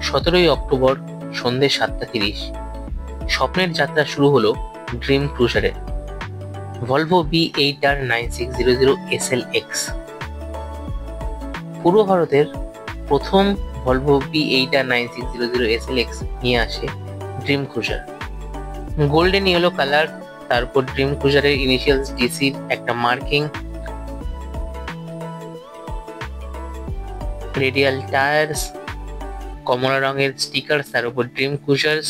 17ই October সন্ধ্যে 7:30 স্বপ্নের যাত্রা শুরু হলো ড্রিম ক্রুজারের। ভলভো V8R 9600 SLX পূর্ব ভারতের প্রথম ভলভো V8R 9600 SLX নিয়ে আসে dream cruiser. Golden yellow colour, তারপর ড্রিম ক্রুজারের ইনিশিয়ালস ডিসির একটা মার্কিং, রেডিয়াল টায়ার্স, কমলা রঙের স্টিকার, তার উপর ড্রিম ক্রুজার্স।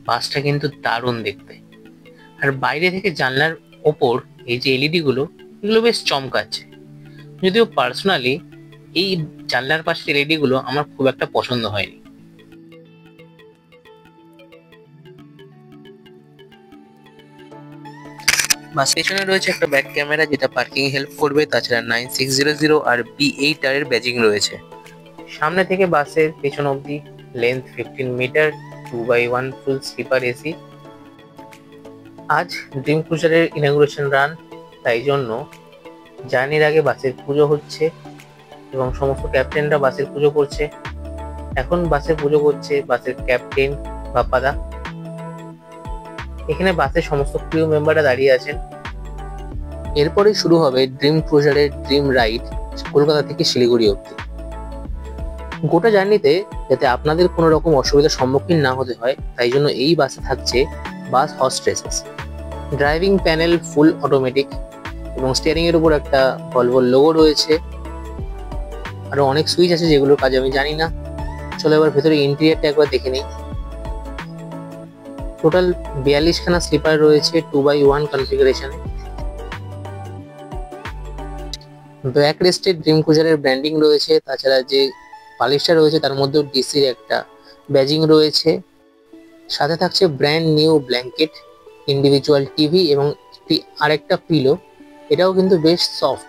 বাসটা কিন্তু দারুণ দেখতে। আর বাইরে থেকে জানলার ওপর এই যে এলইডি গুলো, এগুলো বেশ চমকাচ্ছে। যদিও পার্সোনালি এই জানলার পাশের এলইডি গুলো আমার খুব একটা পছন্দ হয়নি। বাস পেছনে রয়েছে একটা ব্যাক ক্যামেরা, যেটা পার্কিং হেল্প করবে। তাছাড়া 9600 আর V8R এর ব্যাজিং রয়েছে। সামনে থেকে বাসের পেছন অবধি লেন্থ 15 মিটার, 2x1 ফুল স্লিপার এসি। আজ ড্রিম ক্রুজারের ইনঅগ্রেশন রান, তাই জন্য জার্নির আগে বাসের পুজো হচ্ছে এবং সমস্ত ক্যাপ্টেনরা বাসের পুজো করছে। এখন বাসের পুজো করছে বাসের ক্যাপ্টেন বাপ্পাদা। এখানে বাসের সমস্ত ক্রিউ মেম্বাররা দাঁড়িয়ে আছেন। এরপরেই শুরু হবে ড্রিম ক্রুজারের ড্রিম রাইড কলকাতা থেকে শিলিগুড়ি অবধি। গোটা জার্নিতে যাতে আপনাদের কোনো রকম অসুবিধার সম্মুখীন না হতে হয়, তাই জন্য এই বাসে থাকছে বাস হস্টেসেস। ড্রাইভিং প্যানেল ফুল অটোমেটিক এবং স্টিয়ারিং এর উপর একটা ভলভো লোগো রয়েছে। আরো অনেক সুইচ আছে যেগুলোর কাজ আমি জানি না। চলো এবার ভেতরে ইন্টেরিয়রটা একবার দেখে নিই। টোটাল 42 খানা স্লিপার রয়েছে 2x1 কনফিগারেশনে। ব্যাক রেস্টে ড্রিম ক্রুজারের ব্র্যান্ডিং রয়েছে। তাছাড়া যে পালিশটা রয়েছে তার মধ্যেও ডিসির একটা ব্যাজিং রয়েছে। সাথে থাকছে brand new blanket, individual TV এবং আরেকটা পিলো। এটাও কিন্তু বেশ সফট।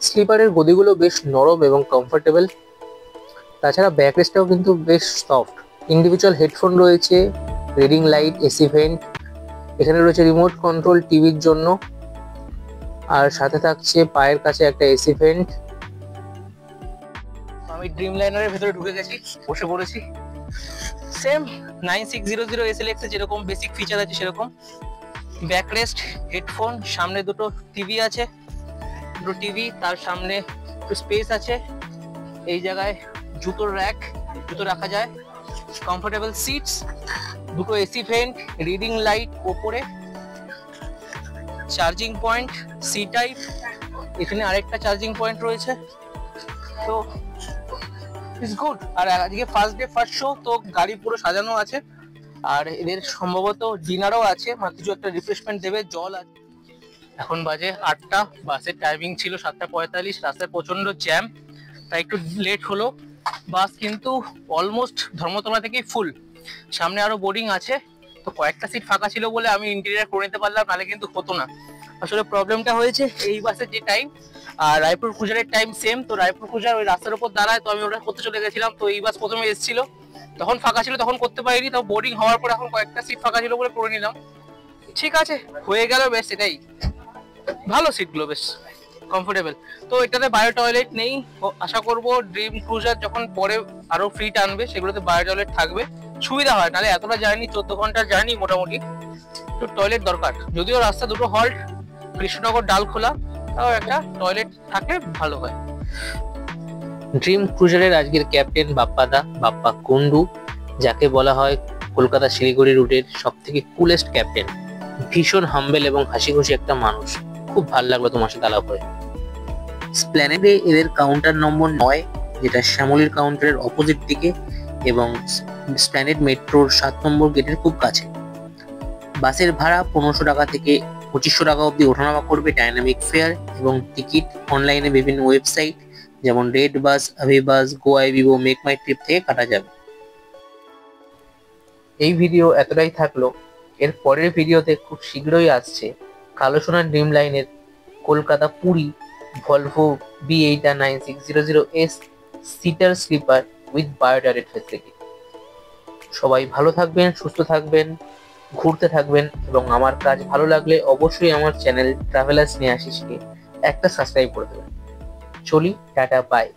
স্লিপারের গদিগুলো বেশ নরম এবং কমফোর্টেবল। তাছাড়া ব্যাক রেস্টটাও কিন্তু বেশ সফট। ইন্ডিভিজুয়াল হেডফোন রয়েছে, রিডিং লাইট, এসি ভেন্ট। এখানে রয়েছে রিমোট কন্ট্রোল টিভির জন্য। আর সাথে থাকছে পায়ের কাছে একটা এসি ভেন্ট। আমি ড্রিম লাইনারের ভেতরে ঢুকে গেছি, বসে পড়েছি। সেম 9600 SLX এ যেরকম বেসিক ফিচার আছে সেরকম। ব্যাক রেস্ট, হেডফোন, সামনে দুটো টিভি আছে, দুটো টিভি, তার সামনে একটু স্পেস আছে। এই জায়গায় জুতোর র্যাক, জুতো রাখা যায়। কমফোর্টেবল সিটস, দুটো এসি ভেন্ট, রিডিং লাইট ওপরে, চার্জিং পয়েন্ট সি টাইপ। এখানে আরেকটা চার্জিং পয়েন্ট রয়েছে। তো ইটস গুড। আর আজকে ফার্স্ট ডে ফার্স্ট শো, তো গাড়ি পুরো সাজানো আছে। আর এদের সম্ভবত ডিনারও আছে, মানে কিছু একটা রিফ্রেশমেন্ট দেবে, জল আছে। এখন বাজে 8টা, বাসের টাইমিং ছিল 7:45। রাস্তায় প্রচন্ড জ্যাম, তাই একটু লেট হলো। বাস কিন্তু অলমোস্ট ধর্মতলা থেকেই ফুল। সামনে আরো বোর্ডিং আছে, তো কয়েকটা সিট ফাঁকা ছিল বলে আমি ইন্টেরিয়র করে নিতে পারলাম, নাহলে কিন্তু হতো না। আসলে প্রবলেমটা হয়েছে এই বাসের যে টাইম আর রায়পুর ক্রুজারের টাইম সেম। তো রায়পুর ক্রুজার ওই রাস্তার উপর দাঁড়ায়, তো আমি ওটা করতে চলে গেছিলাম। তো এই বাস প্রথমে এসেছিল, তখন ফাঁকা ছিল, তখন করতে পারিনি। তো বোর্ডিং হওয়ার পর এখন কয়েকটা সিট ফাঁকা ছিল বলে করে নিলাম। ঠিক আছে, হয়ে গেল, বেশ। এটাই ভালো, সিটগুলো বেশ কমফোর্টেবল। তো এটাতে বায়ো টয়লেট নেই। আশা করবো ড্রিম ক্রুজার যখন পরে আরো ফ্রি টানবে সেগুলোতে বায়ো টয়লেট থাকবে, সুবিধা হয়। নাহলে এতটা জার্নি, 14 ঘন্টার জার্নি, মোটামুটি তো টয়লেট দরকার। যদিও রাস্তা দুটো হল্ট, কৃষ্ণনগর ডালখোলা, তাও একটা টয়লেট থাকলে ভালো হয়। ড্রিম ক্রুজারের আজকের ক্যাপ্টেন বাপ্পা কুন্ডু, যাকে বলা হয় কলকাতা শিলিগুড়ি রুটের সব থেকে কুলেস্ট ক্যাপ্টেন। ভীষণ হাম্বেল এবং হাসি খুশি একটা মানুষ। খুব ভালো লাগলো তোমার সাথে আলাপ হয়ে। স্প্ল্যানেডে এদের কাউন্টার নম্বর 9, যেটা শ্যামলীর কাউন্টারের অপোজিট দিকে এবং স্প্ল্যানেড মেট্রোর 7 নম্বর গেটের খুব কাছে। বাসের ভাড়া 1500 টাকা থেকে 2500 টাকা অবধি ওঠানামা করবে ডাইনামিক ফেয়ার, এবং টিকিট অনলাইনে বিভিন্ন ওয়েবসাইট যেমন রেড বাস, আভিবাস, গোয়াইবিবো, মেক মাই ট্রিপ থেকে কাটা যাবে। এই ভিডিও এতটাই থাকলো। এর পরের ভিডিওতে খুব শীঘ্রই আসছে কালো সোনার ড্রিম লাইনের Kolkata Puri Volvo V8R 9600 S seater sleeper with bio toilet facility. সবাই ভালো থাকবেন, সুস্থ থাকবেন, ঘুরতে থাকবেন, এবং আমার কাজ ভালো লাগলে অবশ্যই আমার চ্যানেল ট্রাভেলার্স নিয়ে আসিসকে একটা সাবস্ক্রাইব করে দেবেন। চলি, টাটা, বাই।